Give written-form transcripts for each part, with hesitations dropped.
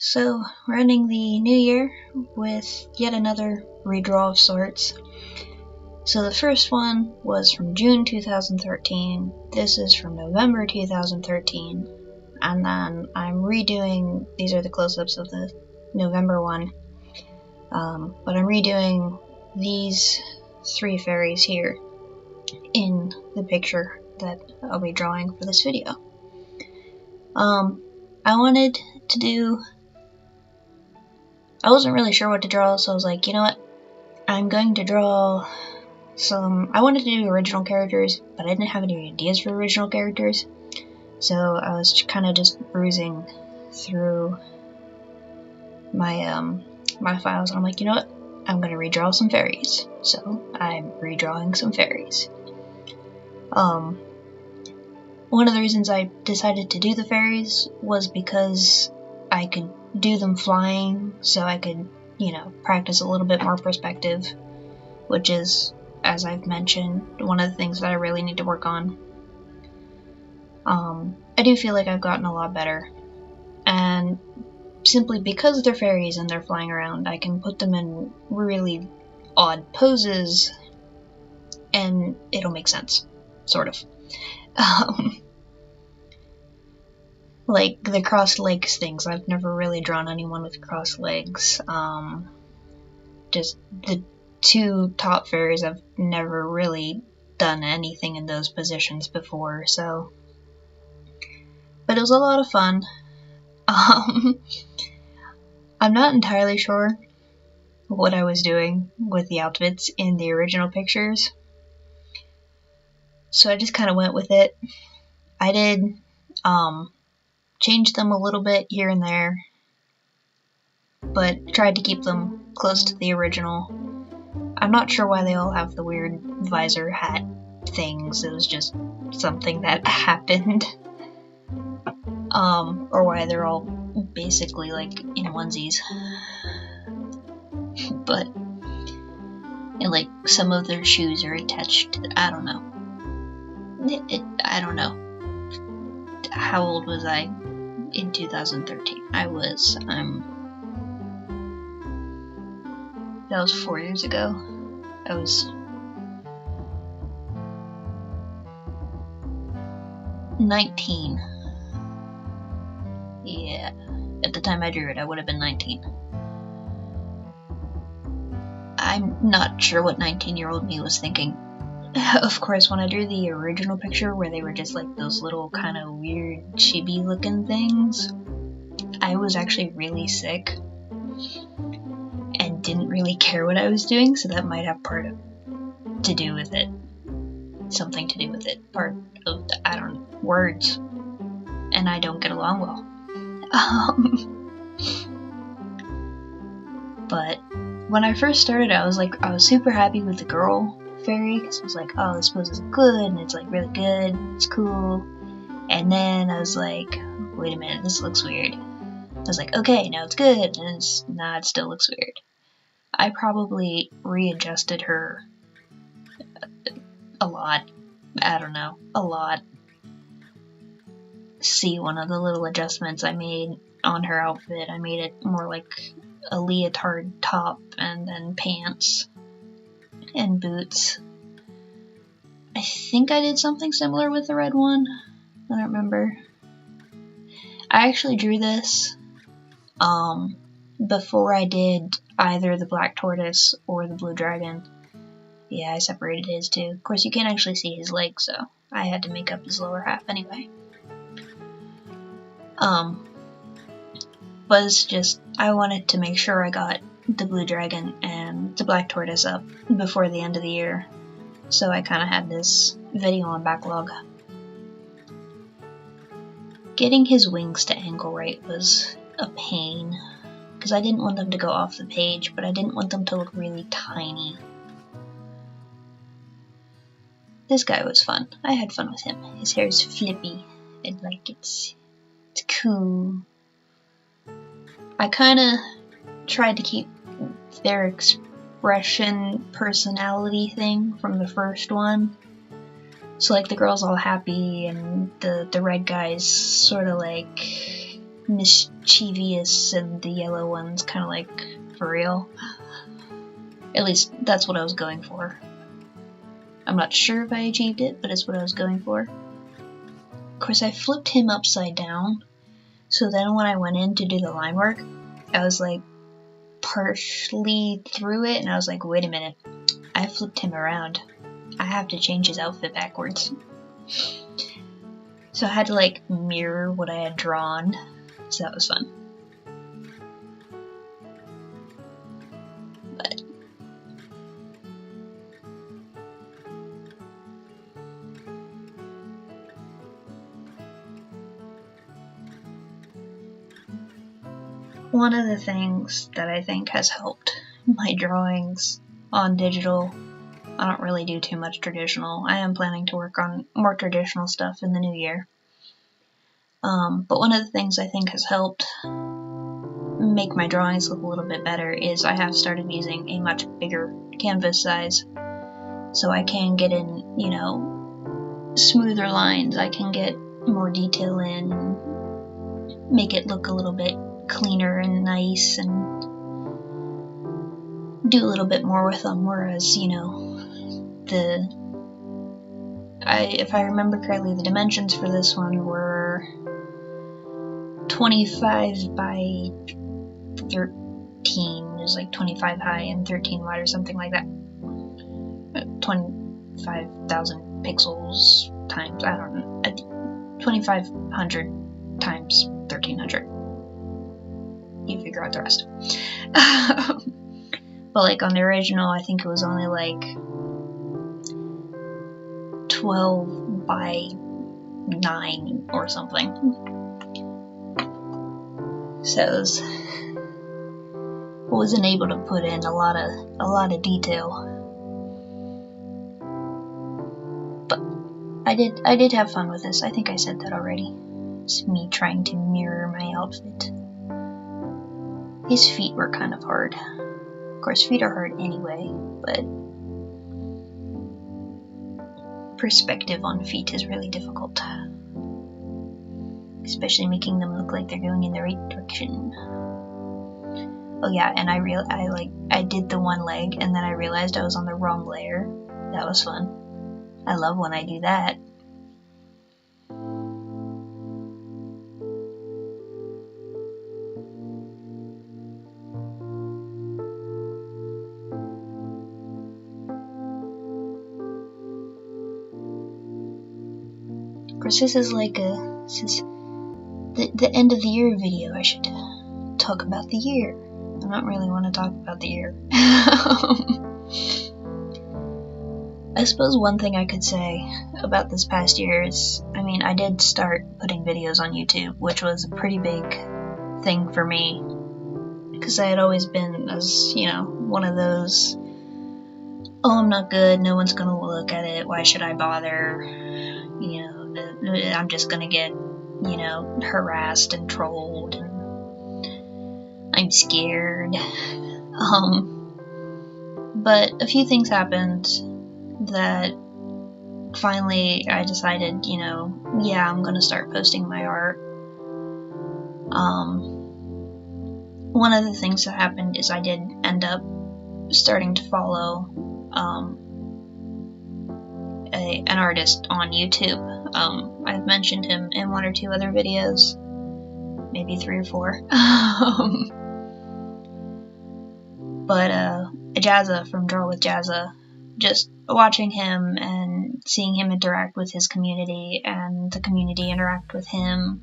So, we're ending the new year with yet another redraw of sorts. So the first one was from June 2013, this is from November 2013, and then I'm redoing, these are the close-ups of the November one, but I'm redoing these three fairies here in the picture that I'll be drawing for this video. I wanted to do, I wasn't really sure what to draw, so I was like, you know what, I'm going to draw some, I wanted to do original characters, but I didn't have any ideas for original characters, so I was kind of just bruising through my my files, and I'm like, you know what, I'm going to redraw some fairies, so I'm redrawing some fairies. One of the reasons I decided to do the fairies was because I could do them flying, so I could, you know, practice a little bit more perspective, which is, as I've mentioned, one of the things that I really need to work on. I do feel like I've gotten a lot better, and simply because they're fairies and they're flying around, I can put them in really odd poses, and it'll make sense, sort of. Like the crossed legs things, I've never really drawn anyone with crossed legs. Just the two top fairies, I've never really done anything in those positions before, so. But it was a lot of fun. I'm not entirely sure what I was doing with the outfits in the original pictures, so I just kind of went with it. I did change them a little bit here and there, but tried to keep them close to the original. I'm not sure why they all have the weird visor hat things, it was just something that happened. Or why they're all basically like in onesies. But, and like some of their shoes are attached to, I don't know. I don't know. How old was I in 2013? That was 4 years ago. I was 19. Yeah, at the time I drew it, I would have been 19. I'm not sure what 19-year-old me was thinking. Of course, when I drew the original picture where they were just like those little kind of weird chibi looking things, I was actually really sick and didn't really care what I was doing, so that might have to do with it. Something to do with it. Part of the, I don't know, words. And I don't get along well. But when I first started, I was super happy with the girl fairy, because I was like, oh, this pose is good, and it's like really good, it's cool. And then I was like, wait a minute, this looks weird. I was like, okay, now it's good, and it still looks weird. I probably readjusted her a lot. I don't know, a lot. See one of the little adjustments I made on her outfit. I made it more like a leotard top and then pants and boots. I think I did something similar with the red one. I don't remember. I actually drew this before I did either the black tortoise or the blue dragon. Yeah, I separated his too. Of course, you can't actually see his legs, so I had to make up his lower half anyway. But it's just, I wanted to make sure I got the blue dragon and the black tortoise up before the end of the year, so I kind of had this video on backlog. Getting his wings to angle right was a pain, because I didn't want them to go off the page, but I didn't want them to look really tiny. This guy was fun. I had fun with him. His hair is flippy, and like it's cool. I kind of tried to keep their expression personality thing from the first one. So like the girl's all happy and the red guy's sort of like mischievous and the yellow one's kind of like for real. At least that's what I was going for. I'm not sure if I achieved it, but it's what I was going for. Of course, I flipped him upside down, so then when I went in to do the line work, I was like partially through it, and I was like, wait a minute, I flipped him around. I have to change his outfit backwards. So I had to like mirror what I had drawn, so that was fun. But one of the things that I think has helped my drawings on digital, I don't really do too much traditional. I am planning to work on more traditional stuff in the new year. But one of the things I think has helped make my drawings look a little bit better is I have started using a much bigger canvas size, so I can get in, you know, smoother lines. I can get more detail in and make it look a little bit cleaner and nice and do a little bit more with them, whereas, you know, if I remember correctly, the dimensions for this one were 25 by 13. It was like 25 high and 13 wide or something like that. 25,000 pixels times, I don't know, 2,500 times 1,300. You figure out the rest. But like on the original, I think it was only like 12 by 9 or something. So I wasn't able to put in a lot of detail. But I did have fun with this. I think I said that already. It's me trying to mirror my outfit. His feet were kind of hard. Of course, feet are hard anyway, but perspective on feet is really difficult. Especially making them look like they're going in the right direction. Oh yeah, and I did the one leg, and then I realized I was on the wrong layer. That was fun. I love when I do that. Of course, this is the end of the year video. I should talk about the year. I don't really want to talk about the year. I suppose one thing I could say about this past year is, I mean, I did start putting videos on YouTube, which was a pretty big thing for me, because I had always been, as you know, one of those, oh, I'm not good, no one's gonna look at it, why should I bother, you know, I'm just gonna get, you know, harassed and trolled, and I'm scared. But a few things happened that finally I decided, you know, yeah, I'm gonna start posting my art. One of the things that happened is I did end up starting to follow an artist on YouTube. I've mentioned him in one or two other videos, maybe 3 or 4. But Jazza from Draw with Jazza, just watching him and seeing him interact with his community and the community interact with him,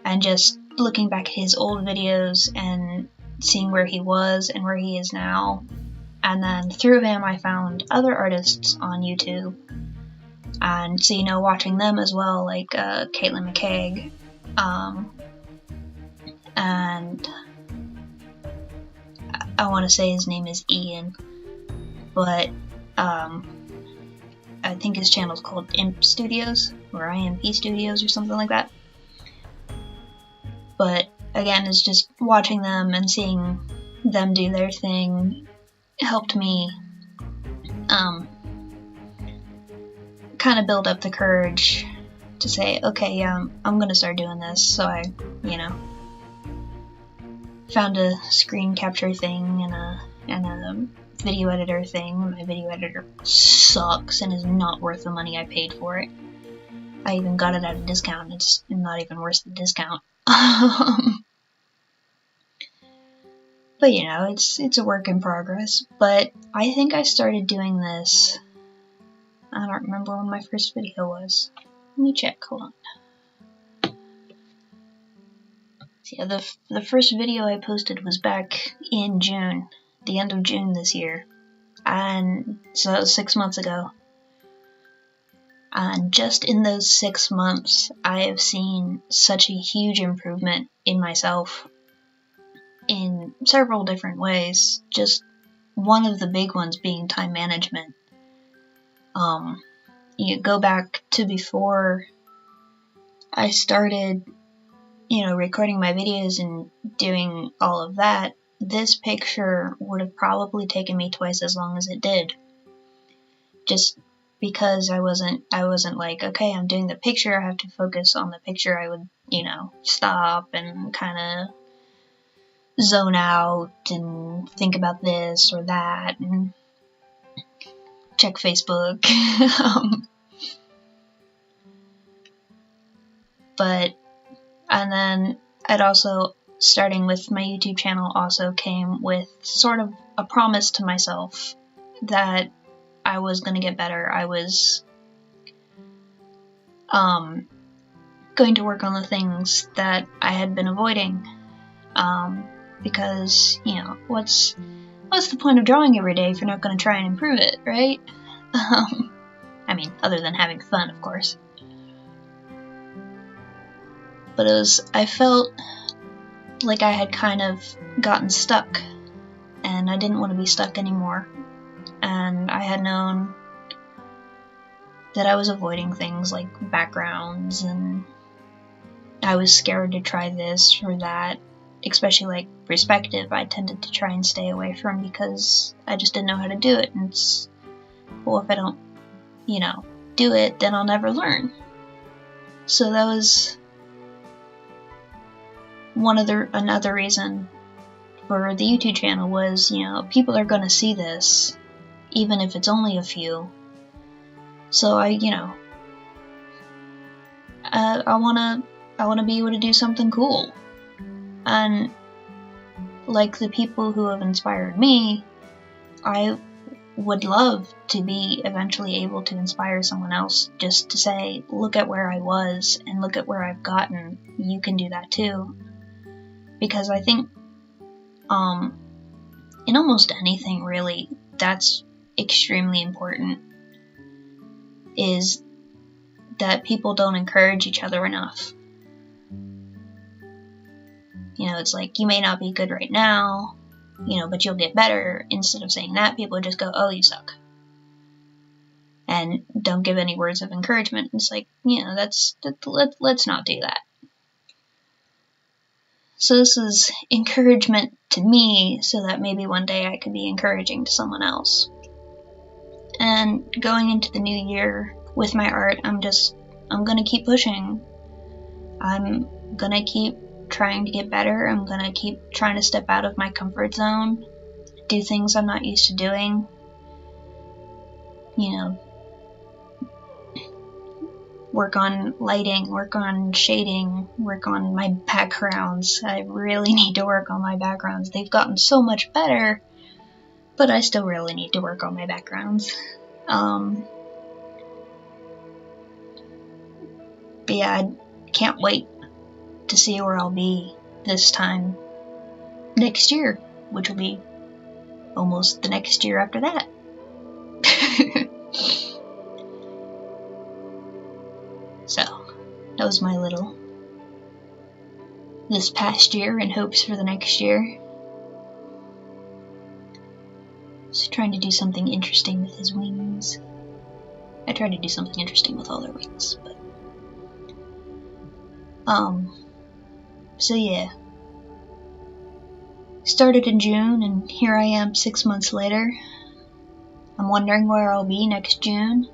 and just looking back at his old videos and seeing where he was and where he is now. And then through him I found other artists on YouTube, and so, you know, watching them as well, like Caitlin McCaig, and I want to say his name is Ian, but I think his channel's called Imp Studios, or IMP Studios, or something like that. But again, it's just watching them and seeing them do their thing helped me kind of build up the courage to say, okay, I'm gonna start doing this. So I, found a screen capture thing and a video editor thing. My video editor sucks and is not worth the money I paid for it. I even got it at a discount. It's not even worth the discount. But it's a work in progress. But I think I started doing this. I don't remember when my first video was. Let me check. Hold on. So yeah, the first video I posted was back in June, the end of June this year, and so that was 6 months ago. And just in those 6 months, I have seen such a huge improvement in myself in several different ways. Just one of the big ones being time management. You go back to before I started, recording my videos and doing all of that, this picture would have probably taken me twice as long as it did. Just because I wasn't like, okay, I'm doing the picture, I have to focus on the picture. I would, stop and kind of zone out and think about this or that and check Facebook. And then I'd also, starting with my YouTube channel, also came with sort of a promise to myself that I was going to get better. I was going to work on the things that I had been avoiding. Because, what's the point of drawing every day if you're not going to try and improve it, right? I mean, other than having fun, of course. But I felt like I had kind of gotten stuck, and I didn't want to be stuck anymore. And I had known that I was avoiding things like backgrounds, and I was scared to try this or that, especially like perspective. I tended to try and stay away from because I just didn't know how to do it. And it's, well, if I don't, do it, then I'll never learn. So that was another reason for the YouTube channel was, people are going to see this, even if it's only a few. So I want to be able to do something cool. And like the people who have inspired me, I would love to be eventually able to inspire someone else, just to say, look at where I was and look at where I've gotten. You can do that too. Because I think in almost anything really, that's extremely important, is that people don't encourage each other enough. It's like, you may not be good right now, but you'll get better. Instead of saying that, people just go, oh, you suck. And don't give any words of encouragement. It's like, let's not do that. So this is encouragement to me, so that maybe one day I could be encouraging to someone else. And going into the new year with my art, I'm gonna keep pushing. I'm gonna keep trying to get better. I'm gonna keep trying to step out of my comfort zone, do things I'm not used to doing. Work on lighting, work on shading, work on my backgrounds. I really need to work on my backgrounds. They've gotten so much better, but I still really need to work on my backgrounds. But yeah, I can't wait to see where I'll be this time next year, which will be almost the next year after that. So, that was my little this past year and hopes for the next year. So trying to do something interesting with his wings. I try to do something interesting with all their wings, but so yeah. Started in June, and here I am 6 months later. I'm wondering where I'll be next June.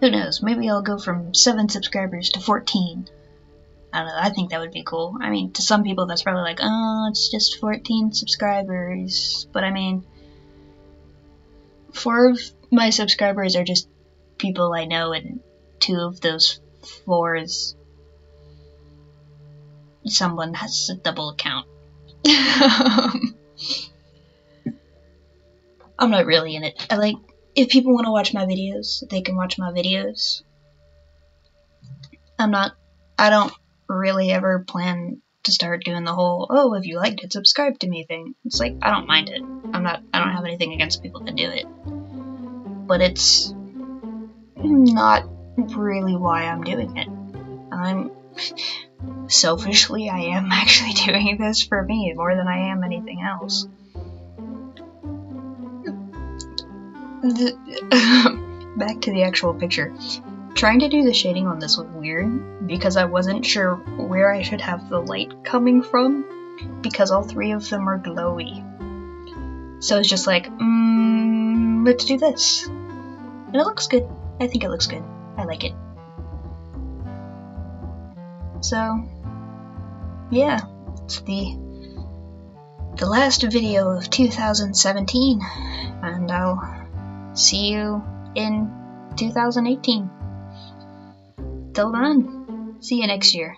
Who knows? Maybe I'll go from 7 subscribers to 14. I don't know, I think that would be cool. I mean, to some people that's probably like, oh, it's just 14 subscribers. But I mean, 4 of my subscribers are just people I know, and 2 of those 4s, someone has a double account. I'm not really in it. If people want to watch my videos, they can watch my videos. I don't really ever plan to start doing the whole, oh, if you liked it, subscribe to me thing. It's like, I don't mind it. I don't have anything against people that do it. But it's not really why I'm doing it. Selfishly, I am actually doing this for me more than I am anything else. Back to the actual picture. Trying to do the shading on this was weird because I wasn't sure where I should have the light coming from because all 3 of them are glowy. So it's just like, let's do this. And it looks good. I think it looks good. I like it. So, yeah, it's the last video of 2017, and I'll see you in 2018. Till then, see you next year.